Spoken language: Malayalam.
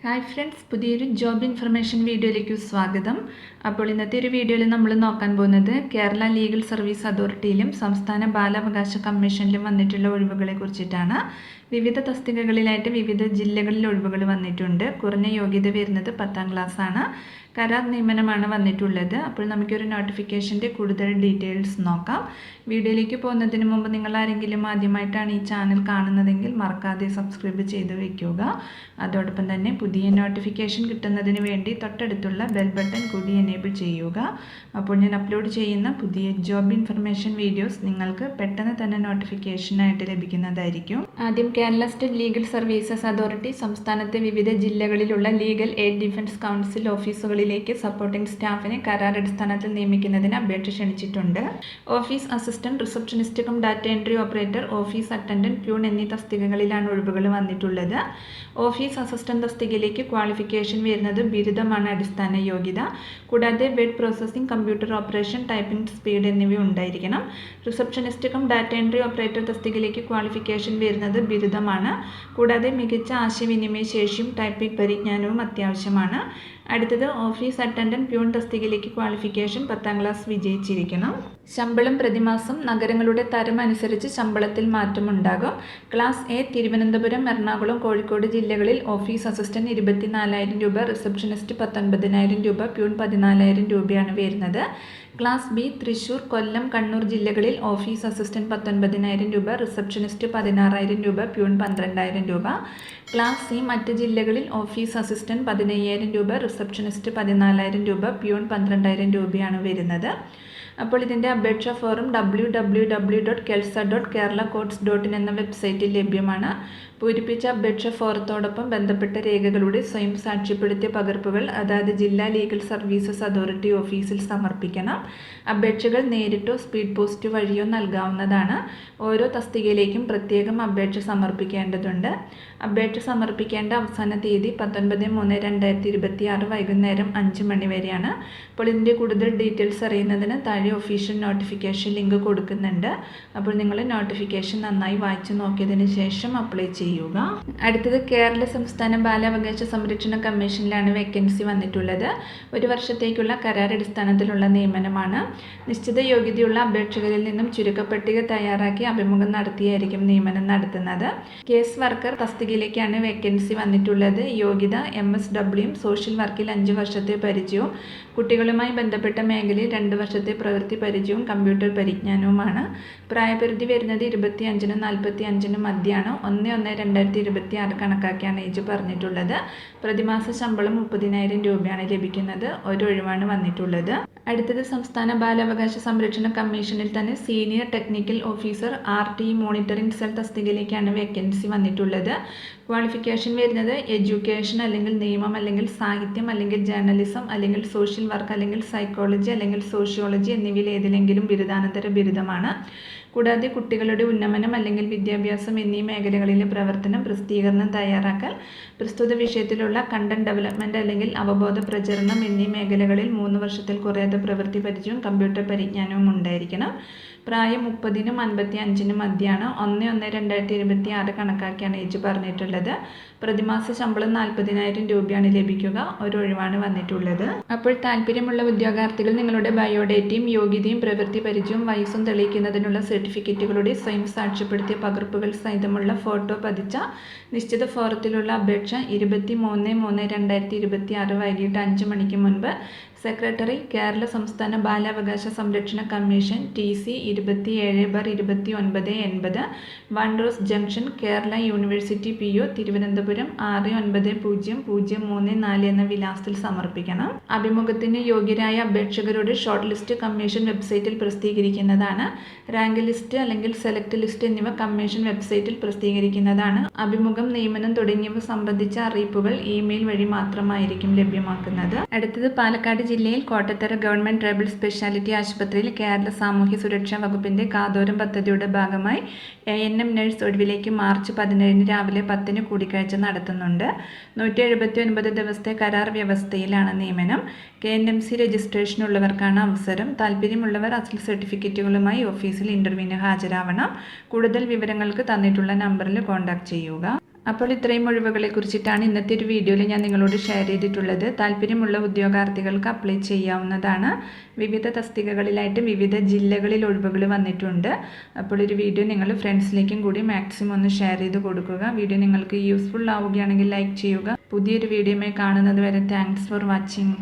ഹായ് ഫ്രണ്ട്സ്, പുതിയൊരു ജോബ് ഇൻഫർമേഷൻ വീഡിയോയിലേക്ക് സ്വാഗതം. അപ്പോൾ ഇന്നത്തെ ഒരു വീഡിയോയിൽ നമ്മൾ നോക്കാൻ പോകുന്നത് കേരള ലീഗൽ സർവീസ് അതോറിറ്റിയിലും സംസ്ഥാന ബാലാവകാശ കമ്മീഷനിലും വന്നിട്ടുള്ള ഒഴിവുകളെ കുറിച്ചിട്ടാണ്. വിവിധ തസ്തികകളിലായിട്ട് വിവിധ ജില്ലകളിൽ ഒഴിവുകൾ വന്നിട്ടുണ്ട്. കുറഞ്ഞ യോഗ്യത വരുന്നത് 10ാം ക്ലാസ് ആണ്. കരാർ നിയമനമാണ് വന്നിട്ടുള്ളത്. അപ്പോൾ നമുക്കൊരു നോട്ടിഫിക്കേഷൻ്റെ കൂടുതൽ ഡീറ്റെയിൽസ് നോക്കാം. വീഡിയോയിലേക്ക് പോകുന്നതിന് മുമ്പ് നിങ്ങൾ ആരെങ്കിലും ആദ്യമായിട്ടാണ് ഈ ചാനൽ കാണുന്നതെങ്കിൽ മറക്കാതെ സബ്സ്ക്രൈബ് ചെയ്ത് വയ്ക്കുക. അതോടൊപ്പം തന്നെ പുതിയ നോട്ടിഫിക്കേഷൻ കിട്ടുന്നതിന് വേണ്ടി തൊട്ടടുത്തുള്ള ബെൽ ബട്ടൺ കൂടി എനേബിൾ ചെയ്യുക. അപ്പോൾ ഞാൻ അപ്ലോഡ് ചെയ്യുന്ന പുതിയ ജോബ് ഇൻഫർമേഷൻ വീഡിയോസ് നിങ്ങൾക്ക് പെട്ടെന്ന് തന്നെ നോട്ടിഫിക്കേഷനായിട്ട് ലഭിക്കുന്നതായിരിക്കും. ആദ്യം Kerala state legal services authority സംസ്ഥാനത്തെ വിവിധ ജില്ലകളിലുള്ള ലീഗൽ എയ്ഡ് ഡിഫൻസ് കൗൺസിൽ ഓഫീസുകളിലേക്ക് സപ്പോർട്ടിംഗ് സ്റ്റാഫിനെ കരാർ അടിസ്ഥാനത്തിൽ നിയമിക്കുന്നതിന് അപേക്ഷ ക്ഷണിച്ചിട്ടുണ്ട്. Office assistant, receptionist cum data entry operator, office attendant, peon എന്നീ തസ്തികകളിലാണ് ഒഴിവുകൾ വന്നിട്ടുള്ളത്. ഓഫീസ് അസിസ്റ്റന്റ് തസ്തികയിലേക്ക് ക്വാളിഫിക്കേഷൻ വരുന്നത് ബിരുദമാണ് അടിസ്ഥാന യോഗ്യത. കൂടാതെ word processing, computer operation, typing speed എന്നിവ ഉണ്ടായിരിക്കണം. Receptionist cum data entry operator തസ്തികയിലേക്ക് ക്വാളിഫിക്കേഷൻ വരുന്നത് ബിരുദമാണ്. കൂടാതെ മികച്ച ആശയവിനിമയ ശേഷിയും ടൈപ്പിംഗ് പരിജ്ഞാനവും അത്യാവശ്യമാണ്. അടുത്തത് ഓഫീസ് അറ്റൻഡന്റ്, പ്യൂൺ തസ്തികയിലേക്ക് ക്വാളിഫിക്കേഷൻ 10ാം ക്ലാസ് വിജയിച്ചിരിക്കണം. ശമ്പളം പ്രതിമാസം നഗരങ്ങളുടെ തരം അനുസരിച്ച് ശമ്പളത്തിൽ മാറ്റമുണ്ടാകും. ക്ലാസ് എ തിരുവനന്തപുരം, എറണാകുളം, കോഴിക്കോട് ജില്ലകളിൽ ഓഫീസ് അസിസ്റ്റന്റ് 24,000 രൂപ, റിസപ്ഷനിസ്റ്റ് 19,000 രൂപ, പ്യൂൺ 14,000 രൂപയാണ് വരുന്നത്. ക്ലാസ് ബി തൃശ്ശൂർ, കൊല്ലം, കണ്ണൂർ ജില്ലകളിൽ ഓഫീസ് അസിസ്റ്റന്റ് 19,000 രൂപ, റിസപ്ഷനിസ്റ്റ് 16,000 രൂപ, പ്യൂൺ 12,000 രൂപ. ക്ലാസ് സി മറ്റ് ജില്ലകളിൽ ഓഫീസ് അസിസ്റ്റന്റ് 15,000 രൂപ, റിസപ്ഷനിസ്റ്റ് 14,000 രൂപ, പ്യൂൺ 12,000 രൂപയാണ് വരുന്നത്. അപ്പോൾ ഇതിൻ്റെ അപേക്ഷ ഫോറം www.kelsa.keralacourts.in എന്ന വെബ്സൈറ്റിൽ ലഭ്യമാണ്. പൂരിപ്പിച്ച അപേക്ഷ ഫോറത്തോടൊപ്പം ബന്ധപ്പെട്ട രേഖകളുടെ സ്വയം സാക്ഷ്യപ്പെടുത്തിയ പകർപ്പുകൾ അതായത് ജില്ലാ ലീഗൽ സർവീസസ് അതോറിറ്റി ഓഫീസിൽ സമർപ്പിക്കണം. അപേക്ഷകൾ നേരിട്ടോ സ്പീഡ് പോസ്റ്റ് വഴിയോ നൽകാവുന്നതാണ്. ഓരോ തസ്തികയിലേക്കും പ്രത്യേകം അപേക്ഷ സമർപ്പിക്കേണ്ടതുണ്ട്. അപേക്ഷ സമർപ്പിക്കേണ്ട അവസാന തീയതി 19/3/2026 വൈകുന്നേരം 5 മണി വരെയാണ്. അപ്പോൾ ഇതിൻ്റെ കൂടുതൽ ഡീറ്റെയിൽസ് അറിയുന്നതിന് താഴെ ഒഫീഷ്യൽ നോട്ടിഫിക്കേഷൻ ലിങ്ക് കൊടുക്കുന്നുണ്ട്. അപ്പോൾ നിങ്ങൾ നോട്ടിഫിക്കേഷൻ നന്നായി വായിച്ചു നോക്കിയതിന് ശേഷം അപ്ലൈ ചെയ്യുക. അടുത്തത് കേരള സംസ്ഥാന ബാലാവകാശ സംരക്ഷണ കമ്മീഷനിലാണ് വേക്കൻസി വന്നിട്ടുള്ളത്. 1 വർഷത്തേക്കുള്ള കരാർ അടിസ്ഥാനത്തിലുള്ള നിയമനമാണ്. നിശ്ചിത യോഗ്യതയുള്ള അപേക്ഷകരിൽ നിന്നും ചുരുക്കപ്പട്ടിക തയ്യാറാക്കി അഭിമുഖം നടത്തിയായിരിക്കും നിയമനം നടത്തുന്നത്. കേസ് വർക്കർ തസ്തികയിലേക്കാണ് വേക്കൻസി വന്നിട്ടുള്ളത്. യോഗ്യത MSW, സോഷ്യൽ വർക്കിൽ 5 വർഷത്തെ പരിചയവും കുട്ടികളുമായി ബന്ധപ്പെട്ട മേഖലയിൽ 2 വർഷത്തെ പ്രവൃത്തി പരിചയവും കമ്പ്യൂട്ടർ പരിജ്ഞാനവുമാണ്. പ്രായപരിധി വരുന്നത് 25-നും 45-നും മധ്യമാണ്. 1/1/2026 കണക്കാക്കിയാണ് ഏജ് പറഞ്ഞിട്ടുള്ളത്. പ്രതിമാസ ശമ്പളം 30,000 രൂപയാണ് ലഭിക്കുന്നത്. ഒരു ഒഴിവാണ് വന്നിട്ടുള്ളത്. അടുത്തത് സംസ്ഥാന ബാലാവകാശ സംരക്ഷണ കമ്മീഷനിൽ തന്നെ senior technical officer RT monitoring cell തസ്തികയിലേക്കാണ് വേക്കൻസി വന്നിട്ടുള്ളത്. ക്വാളിഫിക്കേഷൻ വരുന്നത് എഡ്യൂക്കേഷൻ അല്ലെങ്കിൽ നിയമം അല്ലെങ്കിൽ സാഹിത്യം അല്ലെങ്കിൽ ജേർണലിസം അല്ലെങ്കിൽ സോഷ്യൽ വർക്ക് അല്ലെങ്കിൽ സൈക്കോളജി അല്ലെങ്കിൽ സോഷ്യോളജി എന്നിവയിൽ ഏതിലെങ്കിലും ബിരുദാനന്തര ബിരുദമാണ്. കൂടാതെ കുട്ടികളുടെ ഉന്നമനം അല്ലെങ്കിൽ വിദ്യാഭ്യാസം എന്നീ മേഖലകളിലെ പ്രവർത്തനം, പ്രസിദ്ധീകരണം തയ്യാറാക്കൽ, പ്രസ്തുത വിഷയത്തിലുള്ള കണ്ടന്റ് ഡെവലപ്മെൻറ്റ് അല്ലെങ്കിൽ അവബോധ പ്രചരണം എന്നീ മേഖലകളിൽ 3 വർഷത്തിൽ കുറയാതെ പ്രവൃത്തി പരിചയവും കമ്പ്യൂട്ടർ പരിജ്ഞാനവും ഉണ്ടായിരിക്കണം. പ്രായം 30-നും 55-നും മധ്യമാണ്. 1/1/2026 കണക്കാക്കിയാണ് ഏജ് പറഞ്ഞിട്ടുള്ളത്. പ്രതിമാസ ശമ്പളം 40,000 രൂപയാണ് ലഭിക്കുക. ഒരു ഒഴിവാണ് വന്നിട്ടുള്ളത്. അപ്പോൾ താല്പര്യമുള്ള ഉദ്യോഗാർത്ഥികൾ നിങ്ങളുടെ ബയോഡേറ്റയും യോഗ്യതയും പ്രവൃത്തി പരിചയവും വയസ്സും തെളിയിക്കുന്നതിനുള്ള സർട്ടിഫിക്കറ്റുകളുടെ സ്വയം സാക്ഷ്യപ്പെടുത്തിയ പകർപ്പുകൾ സഹിതമുള്ള ഫോട്ടോ പതിച്ച നിശ്ചിത ഫോറത്തിലുള്ള അപേക്ഷ 23/3/2026 വൈകിട്ട് 5 മണിക്ക് മുൻപ് സെക്രട്ടറി, കേരള സംസ്ഥാന ബാലാവകാശ സംരക്ഷണ commission, TC 27/2980, Vanross junction, Kerala university PO, Thiruvananthapuram 690034 എന്ന വിലാസത്തിൽ സമർപ്പിക്കണം. അഭിമുഖത്തിന് യോഗ്യരായ അപേക്ഷകരുടെ ഷോർട്ട് ലിസ്റ്റ് കമ്മീഷൻ വെബ്സൈറ്റിൽ പ്രസിദ്ധീകരിക്കുന്നതാണ്. റാങ്ക് ലിസ്റ്റ് അല്ലെങ്കിൽ സെലക്ട് ലിസ്റ്റ് എന്നിവ കമ്മീഷൻ വെബ്സൈറ്റിൽ പ്രസിദ്ധീകരിക്കുന്നതാണ്. അഭിമുഖം, നിയമനം തുടങ്ങിയവ സംബന്ധിച്ച അറിയിപ്പുകൾ ഇമെയിൽ വഴി മാത്രമായിരിക്കും ലഭ്യമാക്കുന്നത്. അടുത്തത് പാലക്കാട് ജില്ലയിൽ കോട്ടത്തറ ഗവൺമെൻറ് ട്രൈബൽ സ്പെഷ്യാലിറ്റി ആശുപത്രിയിൽ കേരള സാമൂഹ്യ സുരക്ഷാ വകുപ്പിൻ്റെ കാതോരം പദ്ധതിയുടെ ഭാഗമായി ANM നഴ്സ് ഒഴിവിലേക്ക് മാർച്ച് 17 രാവിലെ 10 കൂടിക്കാഴ്ച നടത്തുന്നുണ്ട്. 179 ദിവസത്തെ കരാർ വ്യവസ്ഥയിലാണ് നിയമനം. KNMC രജിസ്ട്രേഷൻ ഉള്ളവർക്കാണ് അവസരം. താല്പര്യമുള്ളവർ അസൽ സർട്ടിഫിക്കറ്റുകളുമായി ഓഫീസിൽ ഇൻ്റർവ്യൂവിന് ഹാജരാവണം. കൂടുതൽ വിവരങ്ങൾക്ക് തന്നിട്ടുള്ള നമ്പറിൽ കോൺടാക്ട് ചെയ്യുക. അപ്പോൾ ഇത്രയും ഒഴിവുകളെ കുറിച്ചിട്ടാണ് ഇന്നത്തെ ഒരു വീഡിയോയിൽ ഞാൻ നിങ്ങളോട് ഷെയർ ചെയ്തിട്ടുള്ളത്. താല്പര്യമുള്ള ഉദ്യോഗാർത്ഥികൾക്ക് അപ്ലൈ ചെയ്യാവുന്നതാണ്. വിവിധ തസ്തികകളിലായിട്ട് വിവിധ ജില്ലകളിൽ ഒഴിവുകൾ വന്നിട്ടുണ്ട്. അപ്പോൾ ഒരു വീഡിയോ നിങ്ങൾ ഫ്രണ്ട്സിലേക്കും കൂടി മാക്സിമം ഒന്ന് ഷെയർ ചെയ്ത് കൊടുക്കുക. വീഡിയോ നിങ്ങൾക്ക് യൂസ്ഫുൾ ആവുകയാണെങ്കിൽ ലൈക്ക് ചെയ്യുക. പുതിയൊരു വീഡിയോയുമായി കാണുന്നത് വരെ താങ്ക്സ് ഫോർ വാച്ചിങ്.